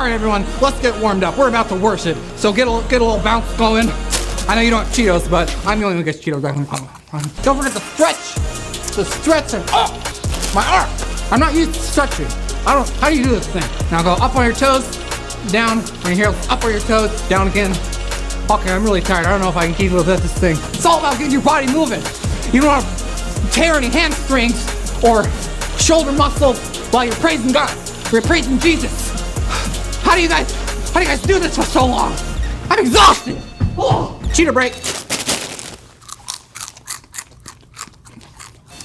Alright everyone, let's get warmed up. We're about to worship, so get a little bounce going. I know you don't have Cheetos, but I'm the only one who gets Cheetos. Don't forget to stretch. The stretching. Oh, my arm. I'm not used to stretching. How do you do this thing? Now go up on your toes, down, and here, up on your toes, down again. Okay, I'm really tired. I don't know if I can keep with this thing. It's all about getting your body moving. You don't want to tear any hamstrings or shoulder muscles while you're praising God. You're praising Jesus. How do you guys do this for so long? I'm exhausted. Oh, cheater break.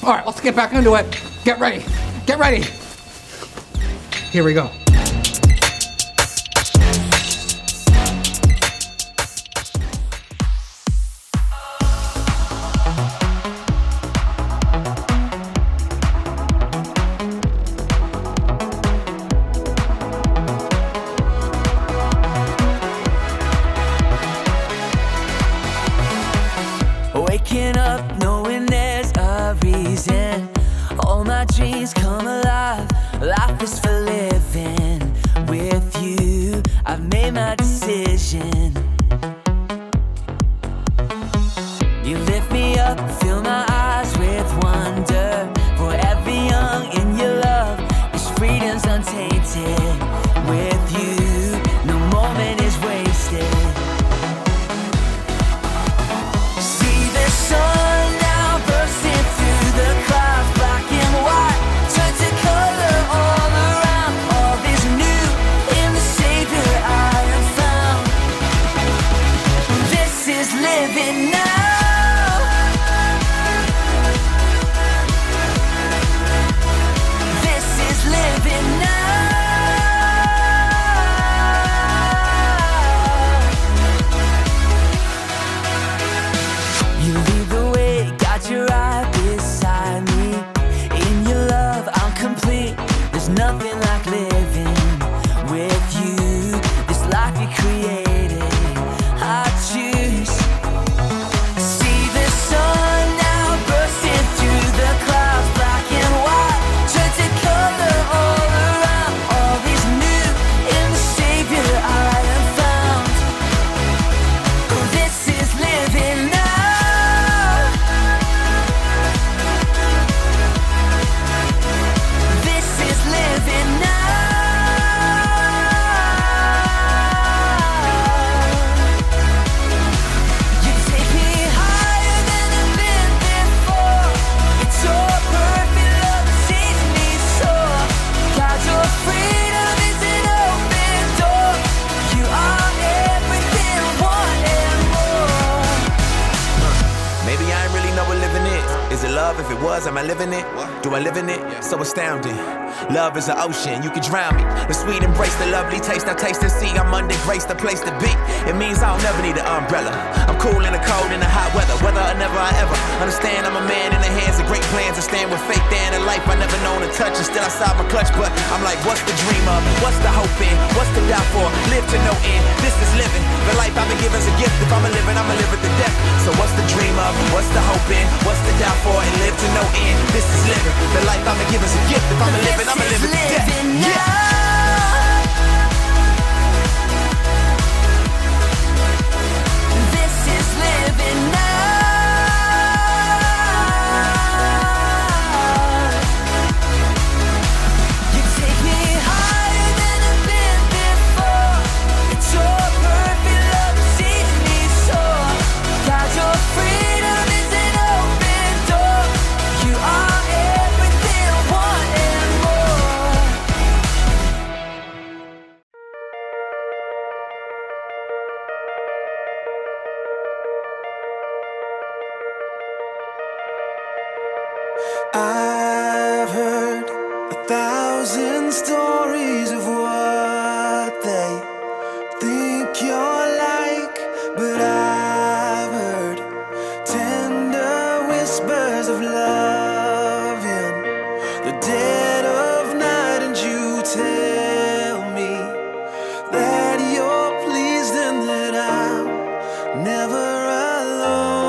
All right, let's get back into it. Get ready. Get ready. Here we go. Waking up knowing there's a reason. All my dreams come alive. Life is for living. With you, I've made my decision. You lift me up, fill my eyes with wonder. Forever young in your love, this freedom's untainted. With you, no moment is wasted. Sun now bursting through the clouds, black and white, turn to color all around. All is new in the Savior I have found. This is living now. This is living now. You lead the way, got you right beside me. In your love, I'm complete. There's nothing like living with you. This life you created, I choose. See the sun now bursting through the clouds, black and white, turn to color all around. All is new in the Savior I have found. This is living now. Is it love? If it was, am I living it? Do I live in it? So astounding. Love is an ocean, you can drown me. The sweet embrace, the lovely taste, I taste and see. I'm under grace, the place to be. It means I'll never need an umbrella. I'm cool in the cold, in the hot weather. Whether or never I ever understand, I'm a man in the hands of great plans. I stand with faith there in a life I never known to touch. And still I saw my clutch, but I'm like, what's the dream of? What's the hope in? What's to die for? Live to no end. This is living. The life I've been given's a gift. If I'm a living, I'ma live it to death. So what's the dream of? What's the hope in? What's to die for? And live to no end. This is living. The life I've been given's a gift. If I'm a living, I'ma live it to death. Yeah. This is living now. You take me higher than I've been before. It's your perfect love that sees me soar. God, your freedom is an open door. You are everything I want and more. I've heard 1,000 stories of what they think you're like, but I've heard tender whispers of love in the dead of night, and you tell me that you're pleased and that I'm never alone.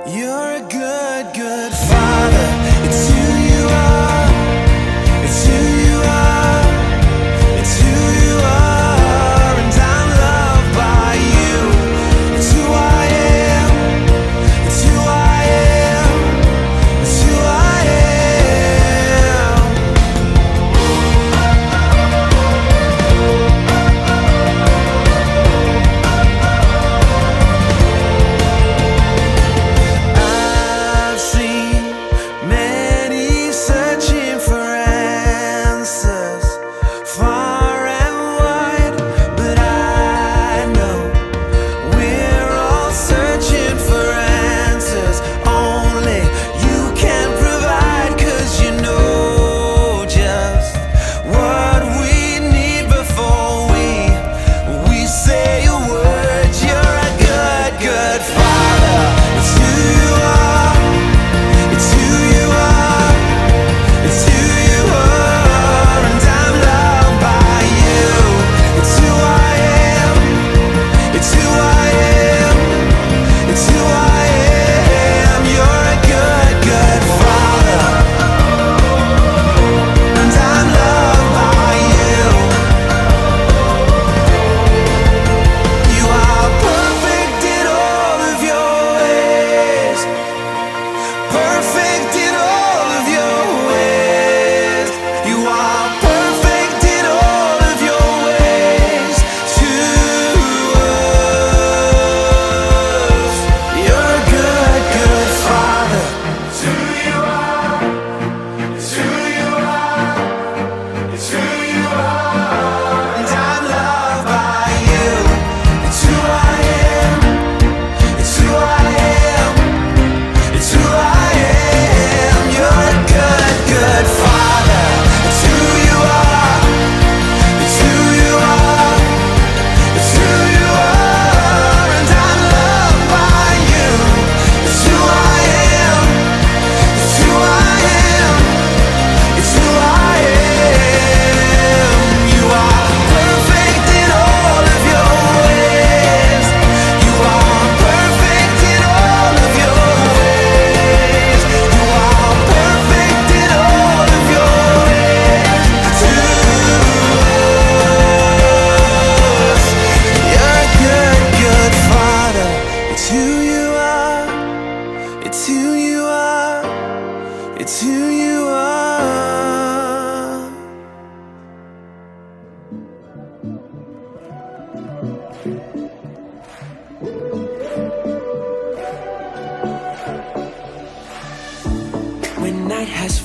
You're a good, good father. It's who you are. It's who you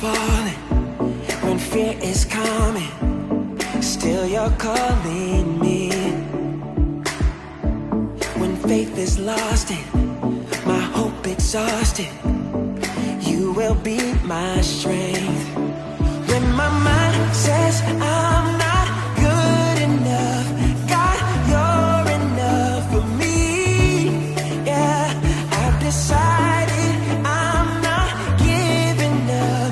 falling, when fear is coming, still you're calling me. When faith is lost and my hope exhausted, you will be my strength. When my mind says I'm not good enough, God, you're enough for me. Yeah, I've decided I'm not giving up,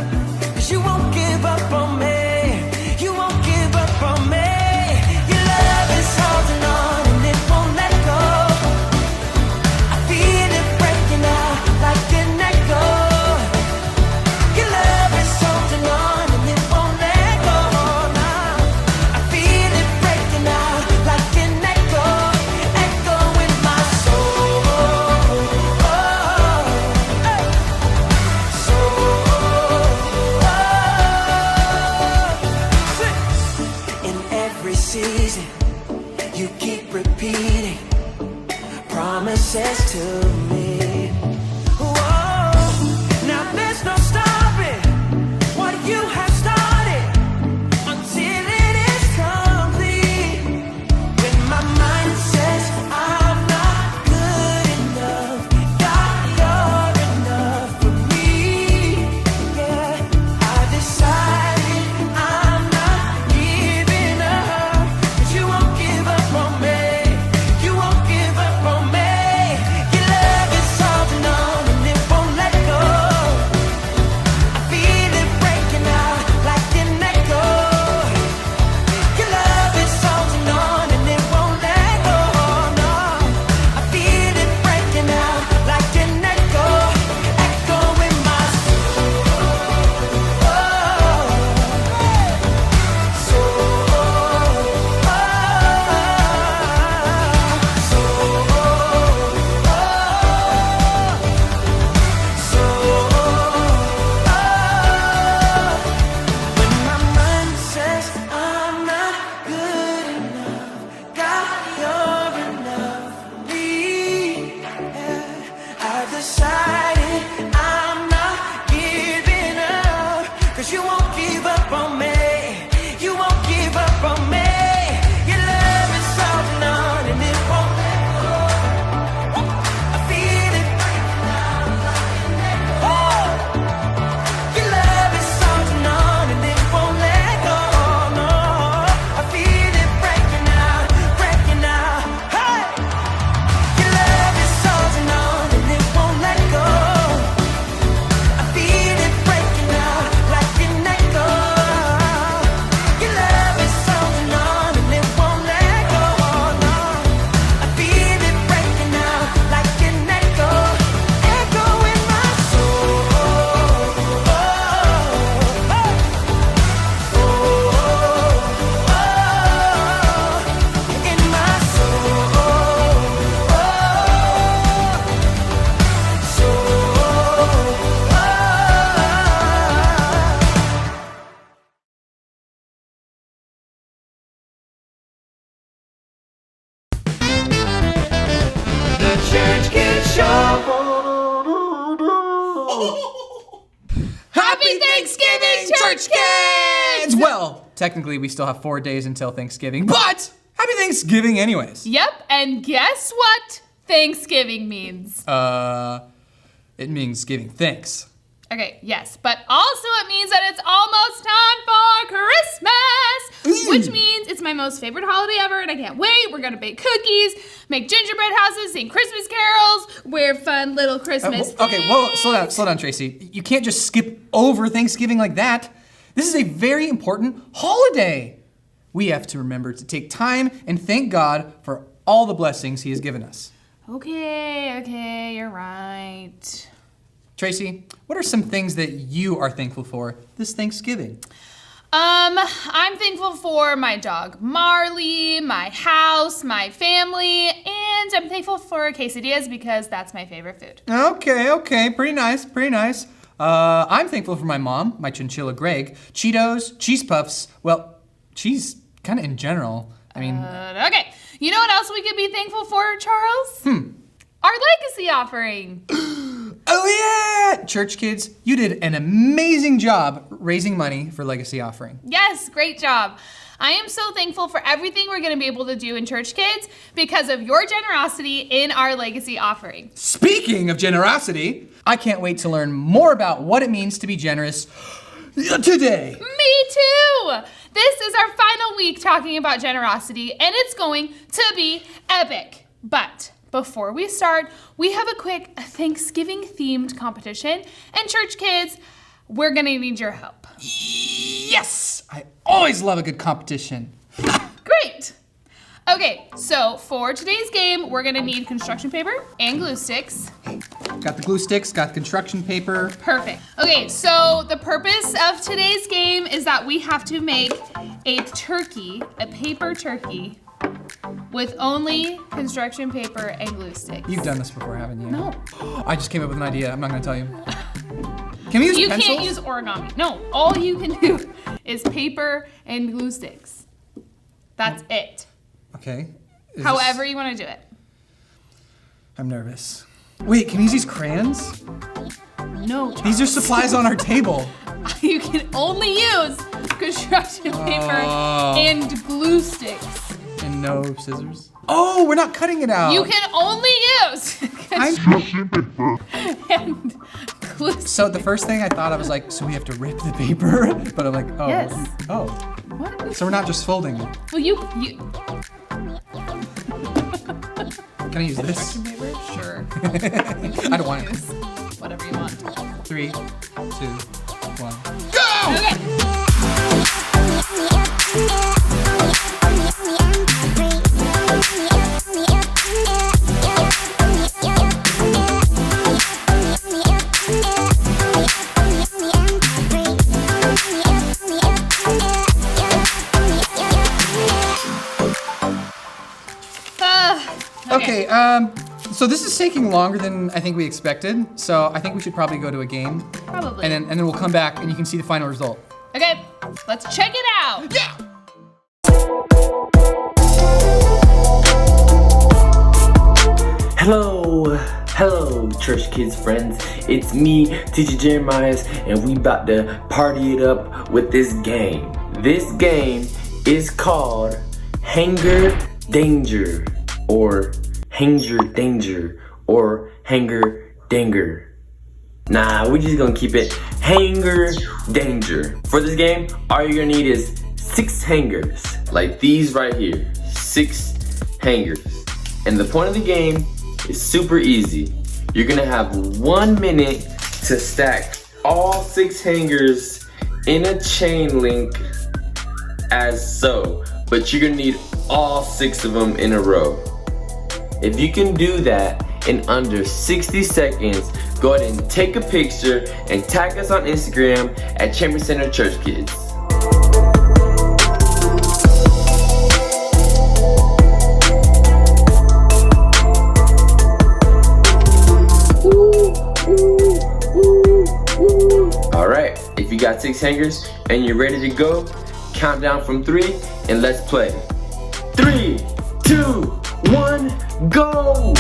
'cause you won't give up on me. You won't give up on me. Your love is holding on and it won't let go. I feel it breaking out like an echo. Your love is holding on and it won't let go now. I feel it breaking out like an echo, echo in my soul. In every season, you keep repeating promises to me. Whoa, now there's no stopping what you have started until it is complete. When my mind says I'm not good enough, God, you're enough for me. Yeah, I decided I'm not giving up, 'cause you won't give up on me. You won't give up on me. Your love is holding on and it won't let go. I feel it breaking out like an echo. Your love is holding on and it won't let go. No, I feel it breaking out like an echo, echo in my When my mind says I'm not good enough, God, you're enough for me. Yeah, I've decided I'm not giving up, 'cause you won't give up on me. You won't give up on me. Your love is holding on and it won't let go. I feel it breaking out like an echo. Your love is holding on and it won't let go. No, I feel it breaking out, breaking out. Hey, your love is holding on and it won't let go. I feel it breaking out like an echo. Your love is holding on and it won't let go. No, I feel it breaking out like an echo, echo in my soul. In my The Church Kid Show. Happy Thanksgiving, Church Kids! Well, technically we still have 4 days until Thanksgiving, but happy Thanksgiving anyways. Yep, and guess what Thanksgiving means? It means giving thanks. Okay, yes, but also it means that it's almost time for Christmas, which means it's my most favorite holiday ever, and I can't wait. We're gonna bake cookies, make gingerbread houses, sing Christmas carols, wear fun little Christmas Okay, whoa, slow down, Tracy. You can't just skip over Thanksgiving like that. This is a very important holiday. We have to remember to take time and thank God for all the blessings He has given us. Okay, you're right. Tracy, what are some things that you are thankful for this Thanksgiving? I'm thankful for my dog Marley, my house, my family, and I'm thankful for quesadillas because that's my favorite food. Okay, pretty nice. I'm thankful for my mom, my chinchilla Greg, Cheetos, cheese puffs, well, cheese kind of in general. I mean... Okay, you know what else we could be thankful for, Charles? Our legacy offering. Oh Oh yeah! Church kids, you did an amazing job raising money for Legacy Offering. Yes, great job. I am so thankful for everything we're going to be able to do in Church Kids because of your generosity in our Legacy Offering. Speaking of generosity, I can't wait to learn more about what it means to be generous today. Me too! This is our final week talking about generosity, and it's going to be epic. But before we start, we have a quick Thanksgiving-themed competition, and Church Kids, we're gonna need your help. Yes! I always love a good competition. Great! Okay, so for today's game, we're gonna need construction paper and glue sticks. Got the glue sticks, got the construction paper. Perfect. Okay, so the purpose of today's game is that we have to make a turkey, a paper turkey, with only construction paper and glue sticks. You've done this before, haven't you? No. I just came up with an idea. I'm not gonna tell you. Can we use You pencils? can't use origami. No, all you can do is paper and glue sticks. That's it. Okay. However you want to do it. I'm nervous. Wait, can we use these crayons? No, These are supplies on our table. you can only use construction paper Oh. and glue sticks. And no scissors. Oh, we're not cutting it out. You can only use construction paper and glue sticks. So the first thing I thought, I was like, so we have to rip the paper? But I'm like, oh. Yes. Oh. What? So we're not just folding it. Well, you Can I use this? construction paper? Sure. I don't want it. Use whatever you want. 3, 2, 1. Okay. Okay, so this is taking longer than I think we expected. So I think we should probably go to a game. Probably. And then we'll come back and you can see the final result. Okay, let's check it out. Yeah! Hello, Church Kids friends. It's me, Teacher Jeremiah, and we about to party it up with this game. This game is called Hanger Danger, or Hanger Danger, or Hanger Danger. Nah, we're just gonna keep it Hanger Danger. For this game, all you're gonna need is 6 hangers, like these right here. 6 hangers. And the point of the game is super easy. You're gonna have 1 minute to stack all 6 hangers in a chain link as so, but you're gonna need all 6 of them in a row. If you can do that in under 60 seconds, go ahead and take a picture and tag us on Instagram at Chamber Center Church Kids. Alright, if you got 6 hangers and you're ready to go, count down from 3 and let's play. 3, 2, 1, go!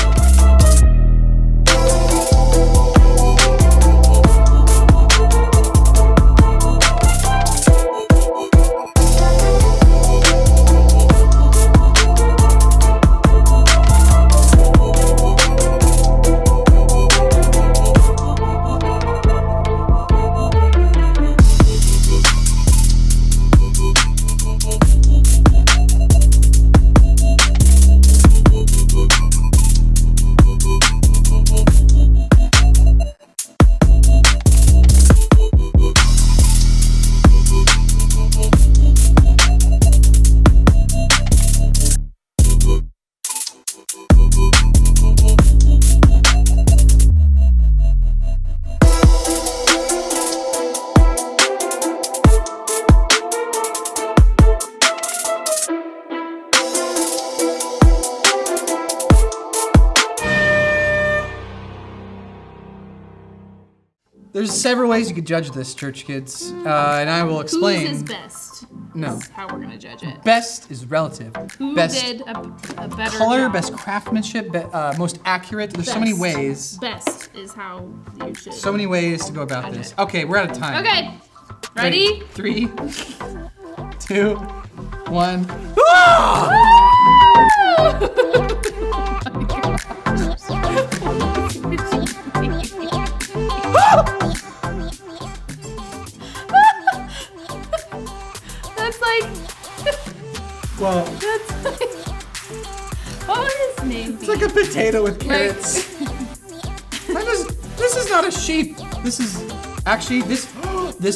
There's several ways you could judge this, church kids, and I will explain. Whose is best? No. Is how we're gonna judge it. Best is relative. Who best did a better color, job? best craftsmanship, most accurate. There's so many ways. Best is how you should. So many ways to go about Judge this. it. Okay, we're out of time. Okay. Ready? 3, 2, 1. That's like. Well, That's like. What would his name be? it's like a potato with carrots. This is not a sheep. This is actually this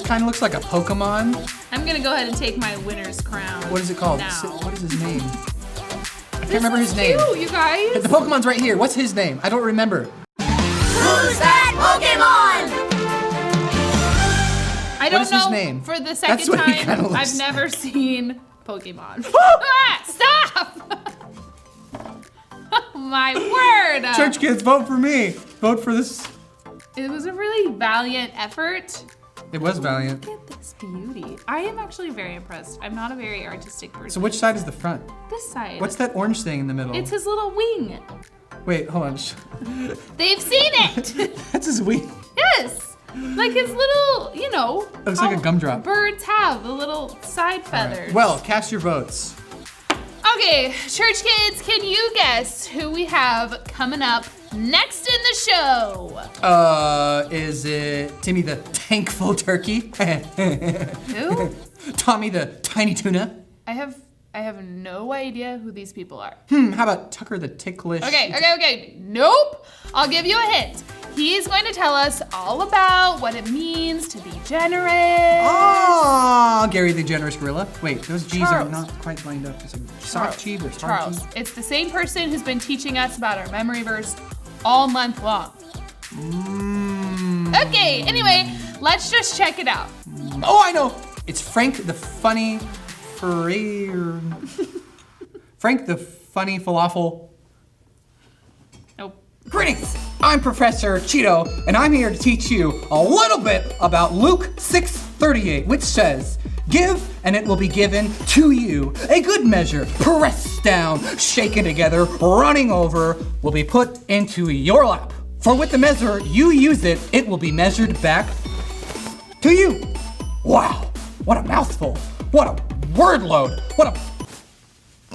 kind of looks like a Pokemon. I'm gonna go ahead and take my winner's crown. What is it called? Now. What is his name? I can't remember his name. Cute, you guys. The Pokemon's right here. What's his name? I don't remember. Who's that Pokemon? I don't is know. his name? For the That's second what he time, kinda looks I've never seen Pokemon. Ah, stop! Oh my word! Church kids, vote for me. Vote for this. It was a really valiant effort. It was Valiant. Look at this beauty. I am actually very impressed. I'm not a very artistic person. So which side is the front? This side. What's that orange thing in the middle? It's his little wing. Wait, hold on. They've seen it! That's his wing. Yes! Like his little, Looks like a how gumdrop. Birds have the little side feathers. Well, cast your votes. Okay, church kids, can you guess who we have coming up next in the show? Is it Timmy the Tankful Turkey? Who? Tommy the Tiny Tuna? I have no idea who these people are. How about Tucker the Ticklish? Okay. Nope. I'll give you a hint. He's going to tell us all about what it means to be generous. Oh, Gary the Generous Gorilla. Wait, those G's Charles. are not quite lined up. Is it soft G or hard Charles. G? It's the same person who's been teaching us about our memory verse all month long. Okay, anyway, let's just check it out. Oh, I know. It's Frank the Funny Frere. Frank the Funny Falafel. Nope. Greetings! I'm Professor Cheeto, and I'm here to teach you a little bit about Luke 6:38, which says, "Give, and it will be given to you. A good measure, pressed down, shaken together, running over, will be put into your lap. For with the measure you use it, it will be measured back to you." Wow, what a mouthful. What a word load.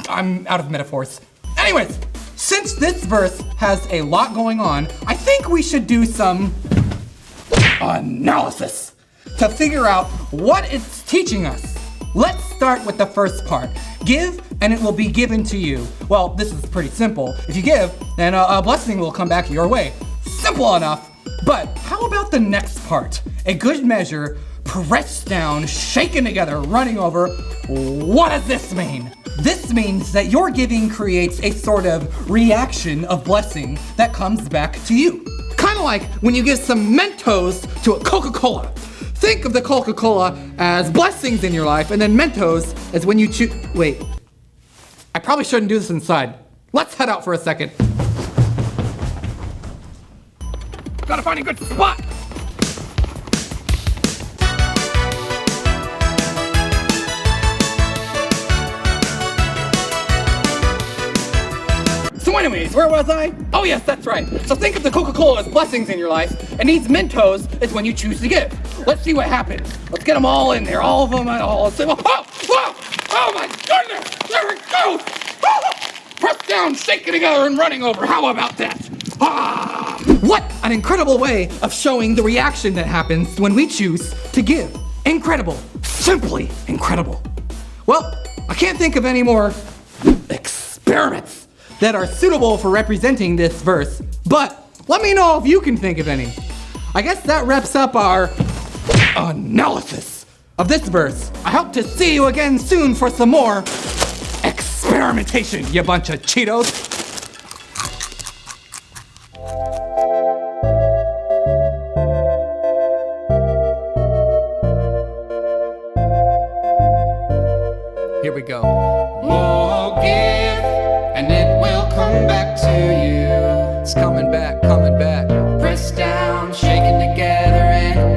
I'm out of metaphors. Anyways, since this verse has a lot going on, I think we should do some analysis to figure out what it's teaching us. Let's start with the first part. Give, and it will be given to you. Well, this is pretty simple. If you give, then a blessing will come back your way. Simple enough. But how about the next part? A good measure, pressed down, shaken together, running over. What does this mean? This means that your giving creates a sort of reaction of blessing that comes back to you. Kind of like when you give some Mentos to a Coca-Cola. Think of the Coca-Cola as blessings in your life, and then Mentos as when you choose. Wait, I probably shouldn't do this inside. Let's head out for a second. Gotta find a good spot. So anyways, where was I? Oh yes, that's right. So think of the Coca-Cola as blessings in your life, and these Mentos is when you choose to give. Let's see what happens. Let's get them all in there, all of them and all. Let's say, oh my goodness, there it goes. Pressed down, shaking together, and running over. How about that? What an incredible way of showing the reaction that happens when we choose to give. Incredible, simply incredible. Well, I can't think of any more experiments that are suitable for representing this verse, but let me know if you can think of any. I guess that wraps up our analysis of this verse. I hope to see you again soon for some more experimentation, you bunch of Cheetos. Here we go. Oh, give, and it will come back to you. It's coming back, coming back. Pressed down, shaken together, and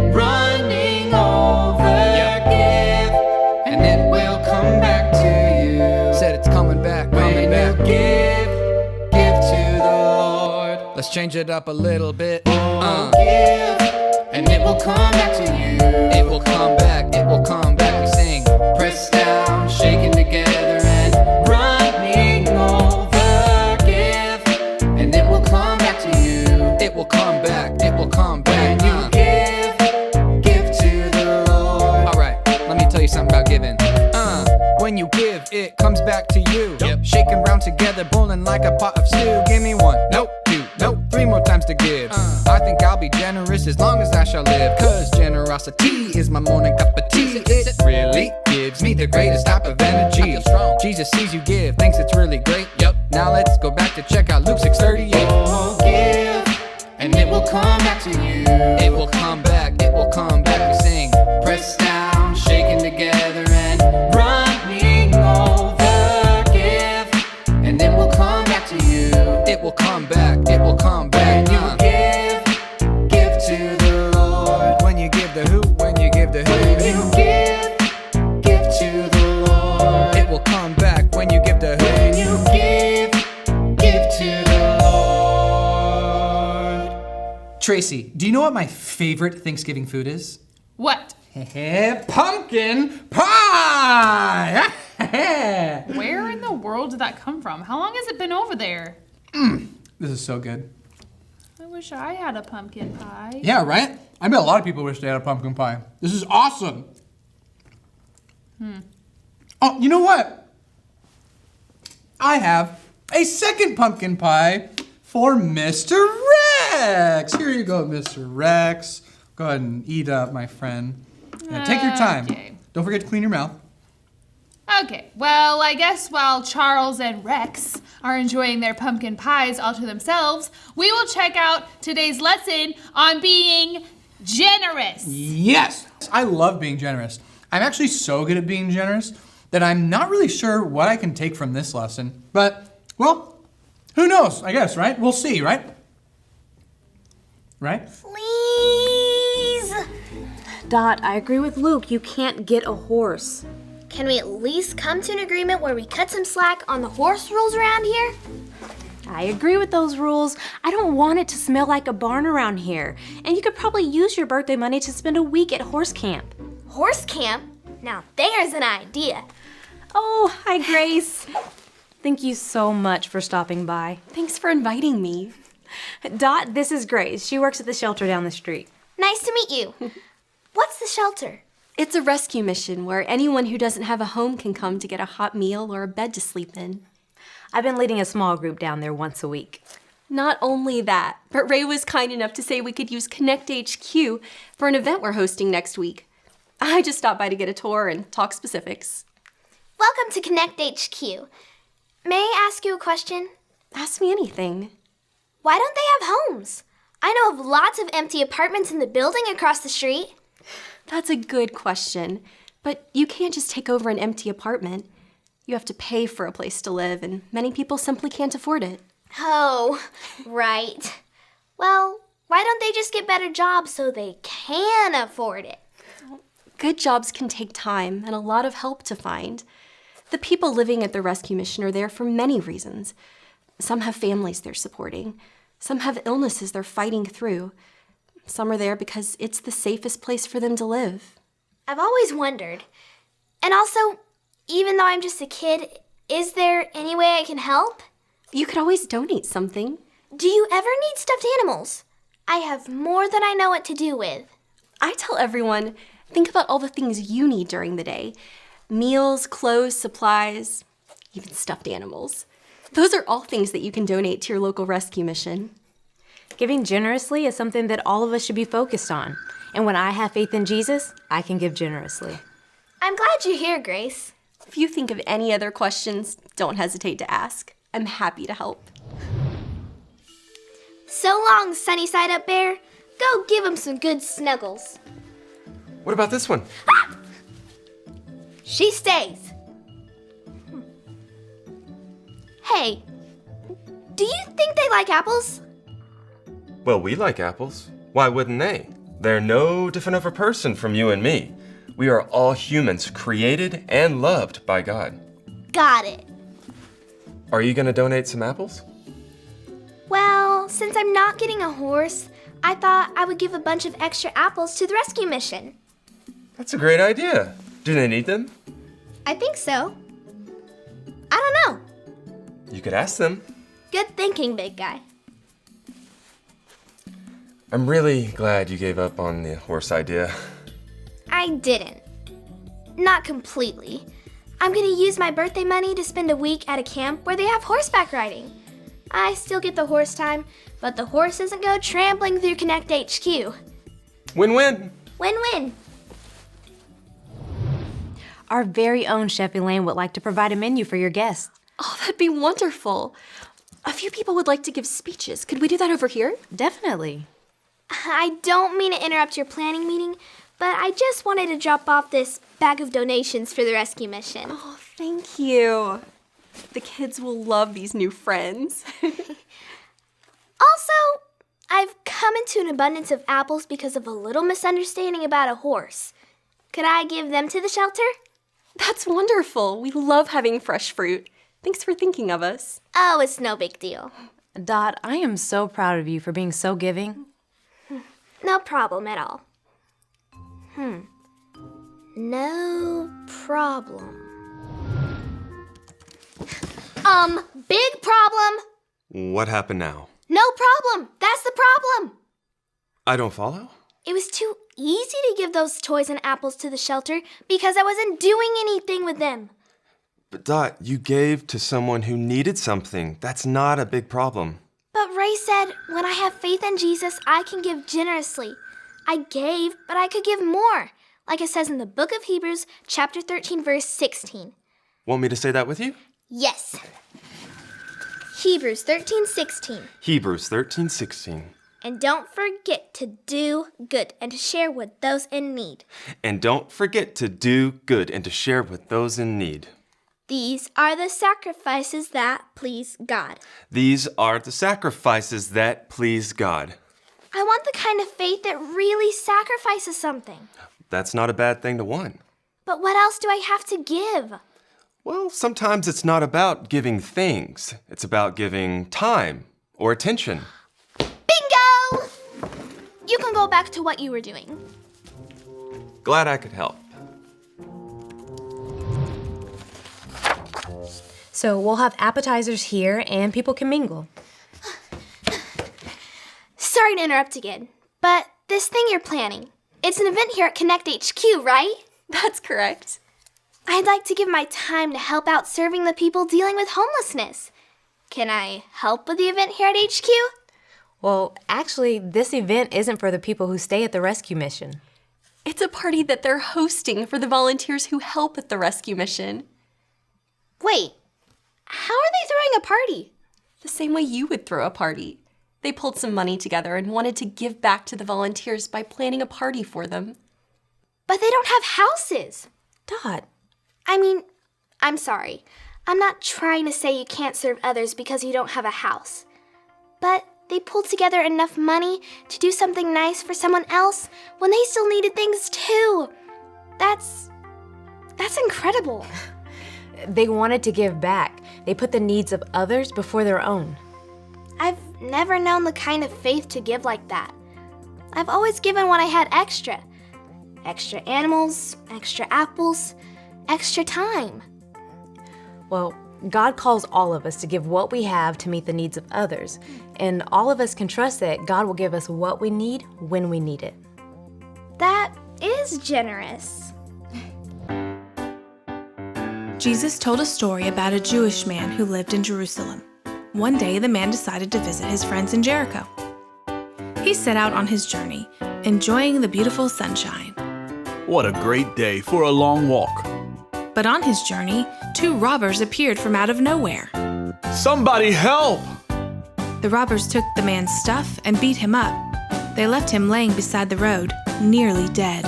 come back to you. Said it's coming back, coming back. Give to the Lord. Let's change it up a little bit. Give, and it will come back to you. It will come back, it will come back. We sing, press down, shaking together and running over. Give, and it will come back to you. It will come back, it will come back. Give to the Lord. Alright, let me tell you something about giving. When you give, it comes back to you. Yep. Shaking round together, boiling like a pot of stew. Give me one, nope, two, nope, three more times to give. I think I'll be generous as long as I shall live. Cause generosity is my morning cup of tea. It really gives me the greatest type of energy. Jesus sees you give, thinks it's really great. Yep. Now let's go back to check out Luke 6:38. Oh, give, and it will come back to you. It will come back, it will come back. We sing, press down, shaking together and running over. Give, and it will come back to you. It will come back, it will come back. When you give to the Lord. When you give the who, when you give the who. When you give to the Lord. It will come back when you give the who. When you give to the Lord. Tracy, do you know what my favorite Thanksgiving food is? What? Pumpkin pie! Where in the world did that come from? How long has it been over there? This is so good. I wish I had a pumpkin pie. Yeah, right? I bet a lot of people wish they had a pumpkin pie. This is awesome. Oh, you know what? I have a second pumpkin pie for Mr. Rex. Here you go, Mr. Rex. Go ahead and eat up, my friend. Yeah, take your time. Okay. Don't forget to clean your mouth. Okay, well, I guess while Charles and Rex are enjoying their pumpkin pies all to themselves, we will check out today's lesson on being generous. Yes, I love being generous. I'm actually so good at being generous that I'm not really sure what I can take from this lesson. But, well, who knows, I guess, right? We'll see, right? Right? Please. Dot, I agree with Luke. You can't get a horse. Can we at least come to an agreement where we cut some slack on the horse rules around here? I agree with those rules. I don't want it to smell like a barn around here. And you could probably use your birthday money to spend a week at horse camp. Horse camp? Now there's an idea. Oh, hi, Grace. Thank you so much for stopping by. Thanks for inviting me. Dot, this is Grace. She works at the shelter down the street. Nice to meet you. What's the shelter? It's a rescue mission where anyone who doesn't have a home can come to get a hot meal or a bed to sleep in. I've been leading a small group down there once a week. Not only that, but Ray was kind enough to say we could use Connect HQ for an event we're hosting next week. I just stopped by to get a tour and talk specifics. Welcome to Connect HQ. May I ask you a question? Ask me anything. Why don't they have homes? I know of lots of empty apartments in the building across the street. That's a good question, but you can't just take over an empty apartment. You have to pay for a place to live, and many people simply can't afford it. Oh, right. Well, why don't they just get better jobs so they can afford it? Good jobs can take time and a lot of help to find. The people living at the rescue mission are there for many reasons. Some have families they're supporting. Some have illnesses they're fighting through. Some are there because it's the safest place for them to live. I've always wondered. And also, even though I'm just a kid, is there any way I can help? You could always donate something. Do you ever need stuffed animals? I have more than I know what to do with. I tell everyone, think about all the things you need during the day. Meals, clothes, supplies, even stuffed animals. Those are all things that you can donate to your local rescue mission. Giving generously is something that all of us should be focused on. And when I have faith in Jesus, I can give generously. I'm glad you're here, Grace. If you think of any other questions, don't hesitate to ask. I'm happy to help. So long, sunny side up bear. Go give him some good snuggles. What about this one? Ah! She stays. Hey, do you think they like apples? Well, we like apples. Why wouldn't they? They're no different of a person from you and me. We are all humans, created and loved by God. Got it. Are you going to donate some apples? Well, since I'm not getting a horse, I thought I would give a bunch of extra apples to the rescue mission. That's a great idea. Do they need them? I think so. I don't know. You could ask them. Good thinking, big guy. I'm really glad you gave up on the horse idea. I didn't. Not completely. I'm gonna use my birthday money to spend a week at a camp where they have horseback riding. I still get the horse time, but the horse doesn't go trampling through Connect HQ. Win-win. Win-win. Our very own Chef Elaine would like to provide a menu for your guests. Oh, that'd be wonderful. A few people would like to give speeches. Could we do that over here? Definitely. I don't mean to interrupt your planning meeting, but I just wanted to drop off this bag of donations for the rescue mission. Oh, thank you. The kids will love these new friends. Also, I've come into an abundance of apples because of a little misunderstanding about a horse. Could I give them to the shelter? That's wonderful. We love having fresh fruit. Thanks for thinking of us. Oh, it's no big deal. Dot, I am so proud of you for being so giving. No problem at all. No problem. Big problem. What happened now? No problem. That's the problem. I don't follow? It was too easy to give those toys and apples to the shelter because I wasn't doing anything with them. But Dot, you gave to someone who needed something. That's not a big problem. But Ray said, when I have faith in Jesus, I can give generously. I gave, but I could give more, like it says in the book of Hebrews, chapter 13, verse 16. Want me to say that with you? Yes. Hebrews 13:16. Hebrews 13:16. And don't forget to do good and to share with those in need. And don't forget to do good and to share with those in need. These are the sacrifices that please God. These are the sacrifices that please God. I want the kind of faith that really sacrifices something. That's not a bad thing to want. But what else do I have to give? Well, sometimes it's not about giving things. It's about giving time or attention. Bingo! You can go back to what you were doing. Glad I could help. So we'll have appetizers here and people can mingle. Sorry to interrupt again, but this thing you're planning, it's an event here at Connect HQ, right? That's correct. I'd like to give my time to help out serving the people dealing with homelessness. Can I help with the event here at HQ? Well, actually, this event isn't for the people who stay at the rescue mission. It's a party that they're hosting for the volunteers who help at the rescue mission. Wait, how are they throwing a party? The same way you would throw a party. They pulled some money together and wanted to give back to the volunteers by planning a party for them. But they don't have houses. Dot. I mean, I'm sorry. I'm not trying to say you can't serve others because you don't have a house. But they pulled together enough money to do something nice for someone else when they still needed things too. That's incredible. They wanted to give back. They put the needs of others before their own. I've never known the kind of faith to give like that. I've always given when I had extra. Extra animals, extra apples, extra time. Well, God calls all of us to give what we have to meet the needs of others, and all of us can trust that God will give us what we need when we need it. That is generous. Jesus told a story about a Jewish man who lived in Jerusalem. One day, the man decided to visit his friends in Jericho. He set out on his journey, enjoying the beautiful sunshine. What a great day for a long walk. But on his journey, 2 robbers appeared from out of nowhere. Somebody help! The robbers took the man's stuff and beat him up. They left him laying beside the road, nearly dead.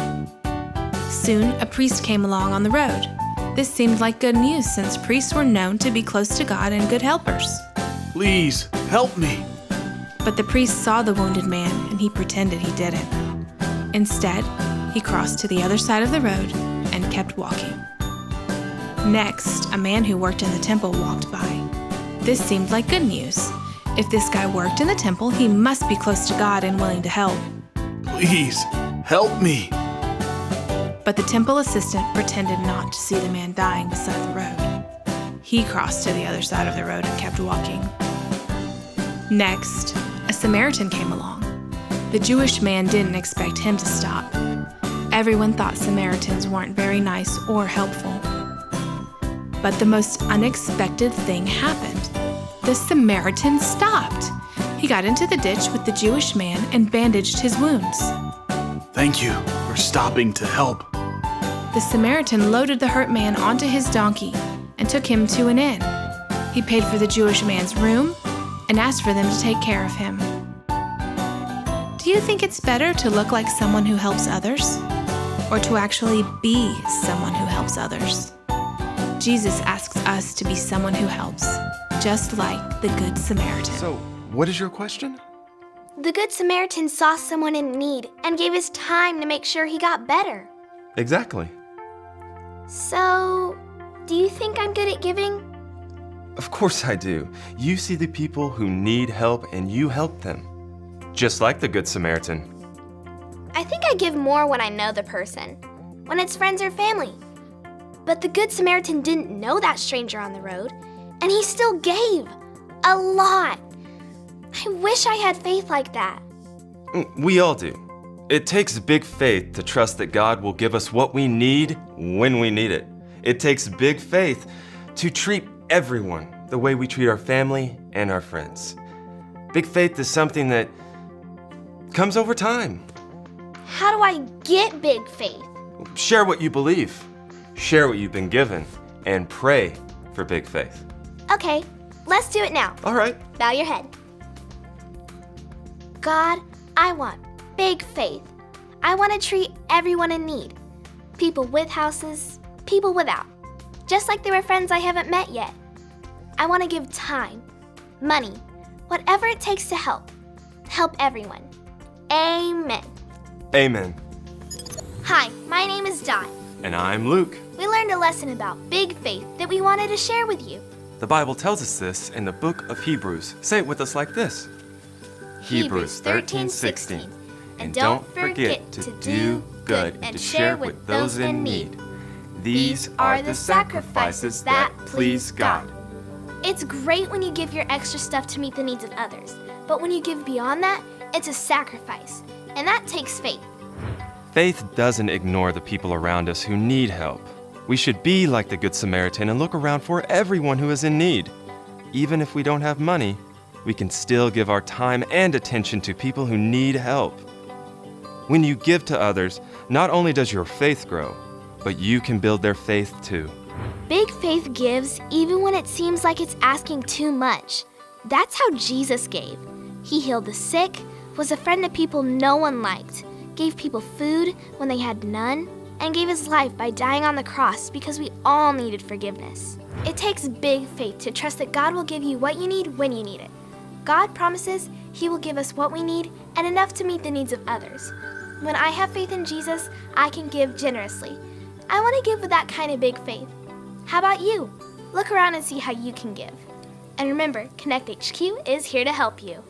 Soon, a priest came along on the road. This seemed like good news since priests were known to be close to God and good helpers. Please, help me. But the priest saw the wounded man and he pretended he didn't. Instead, He crossed to the other side of the road and kept walking. Next, a man who worked in the temple walked by. This seemed like good news. If this guy worked in the temple, he must be close to God and willing to help. Please, help me. But the temple assistant pretended not to see the man dying beside the road. He crossed to the other side of the road and kept walking. Next, a Samaritan came along. The Jewish man didn't expect him to stop. Everyone thought Samaritans weren't very nice or helpful. But the most unexpected thing happened. The Samaritan stopped. He got into the ditch with the Jewish man and bandaged his wounds. Thank you for stopping to help. The Samaritan loaded the hurt man onto his donkey and took him to an inn. He paid for the Jewish man's room and asked for them to take care of him. Do you think it's better to look like someone who helps others, or to actually be someone who helps others? Jesus asks us to be someone who helps, just like the Good Samaritan. So, what is your question? The Good Samaritan saw someone in need and gave his time to make sure he got better. Exactly. So, do you think I'm good at giving? Of course I do. You see the people who need help and you help them. Just like the Good Samaritan. I think I give more when I know the person, when it's friends or family. But the Good Samaritan didn't know that stranger on the road, and he still gave. A lot. I wish I had faith like that. We all do. It takes big faith to trust that God will give us what we need when we need it. It takes big faith to treat everyone the way we treat our family and our friends. Big faith is something that comes over time. How do I get big faith? Share what you believe. Share what you've been given. And pray for big faith. Okay, let's do it now. All right. Bow your head. God, I want big faith. I want to treat everyone in need. People with houses, people without. Just like they were friends I haven't met yet. I want to give time, money, whatever it takes to help. Help everyone. Amen. Amen. Hi, my name is Dot. And I'm Luke. We learned a lesson about big faith that we wanted to share with you. The Bible tells us this in the book of Hebrews. Say it with us like this. Hebrews 13:16. And don't forget to do good and to share with those in need. These are the sacrifices that please God. It's great when you give your extra stuff to meet the needs of others, but when you give beyond that, it's a sacrifice, and that takes faith. Faith doesn't ignore the people around us who need help. We should be like the Good Samaritan and look around for everyone who is in need. Even if we don't have money, we can still give our time and attention to people who need help. When you give to others, not only does your faith grow, but you can build their faith too. Big faith gives even when it seems like it's asking too much. That's how Jesus gave. He healed the sick, was a friend to people no one liked, gave people food when they had none, and gave his life by dying on the cross because we all needed forgiveness. It takes big faith to trust that God will give you what you need when you need it. God promises he will give us what we need and enough to meet the needs of others. When I have faith in Jesus, I can give generously. I want to give with that kind of big faith. How about you? Look around and see how you can give. And remember, Connect HQ is here to help you.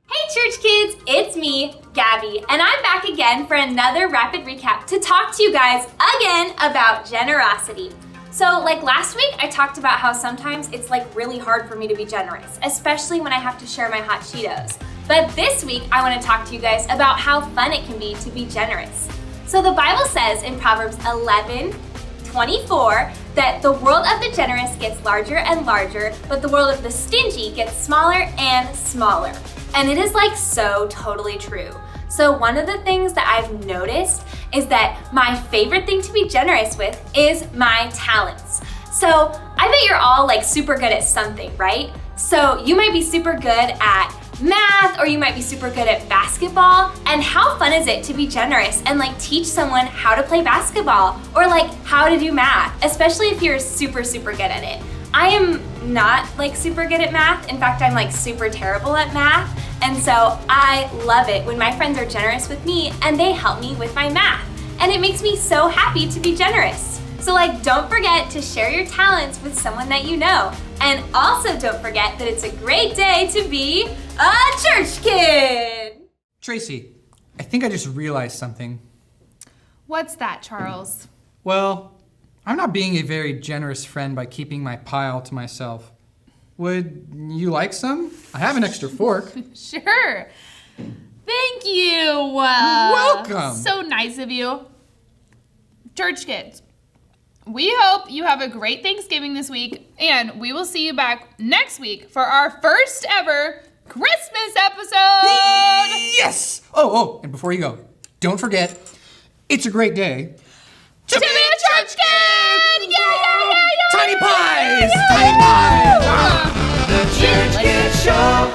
Hey church kids, it's me, Gabby, and I'm back again for another rapid recap to talk to you guys again about generosity. So like last week, I talked about how sometimes it's like really hard for me to be generous, especially when I have to share my hot Cheetos. But this week, I want to talk to you guys about how fun it can be to be generous. So the Bible says in Proverbs 11:24 that the world of the generous gets larger and larger, but the world of the stingy gets smaller and smaller. And it is like so totally true. So one of the things that I've noticed is that my favorite thing to be generous with is my talents. So I bet you're all like super good at something, right? So you might be super good at math, or you might be super good at basketball. And how fun is it to be generous and like teach someone how to play basketball or like how to do math, especially if you're super, super good at it. I am not like super good at math. In fact, I'm like super terrible at math. And so I love it when my friends are generous with me and they help me with my math. And it makes me so happy to be generous. So like, don't forget to share your talents with someone that you know. And also don't forget that it's a great day to be a church kid. Tracy, I think I just realized something. What's that, Charles? Well, I'm not being a very generous friend by keeping my pile to myself. Would you like some? I have an extra fork. Sure. Thank you. You're welcome. So nice of you. Church kids, we hope you have a great Thanksgiving this week, and we will see you back next week for our first ever Christmas episode. Yes! Oh, and before you go, don't forget, it's a great day to be a church kid! Yeah! Tiny pies! Tiny pies! The Church Kid Show.